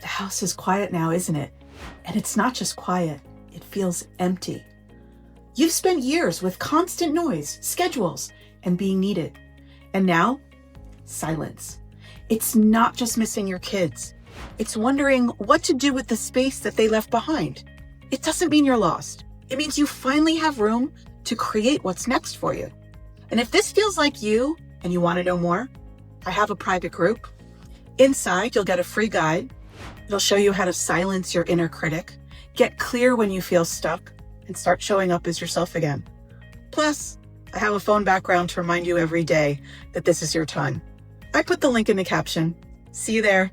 The house is quiet now, isn't it? And it's not just quiet, it feels empty. You've spent years with constant noise, schedules, and being needed. And now, silence. It's not just missing your kids. It's wondering what to do with the space that they left behind. It doesn't mean you're lost. It means you finally have room to create what's next for you. And if this feels like you and you want to know more, I have a private group. Inside, you'll get a free guide. It'll show you how to silence your inner critic, get clear when you feel stuck, and start showing up as yourself again. Plus, I have a phone background to remind you every day that this is your time. I put the link in the caption. See you there.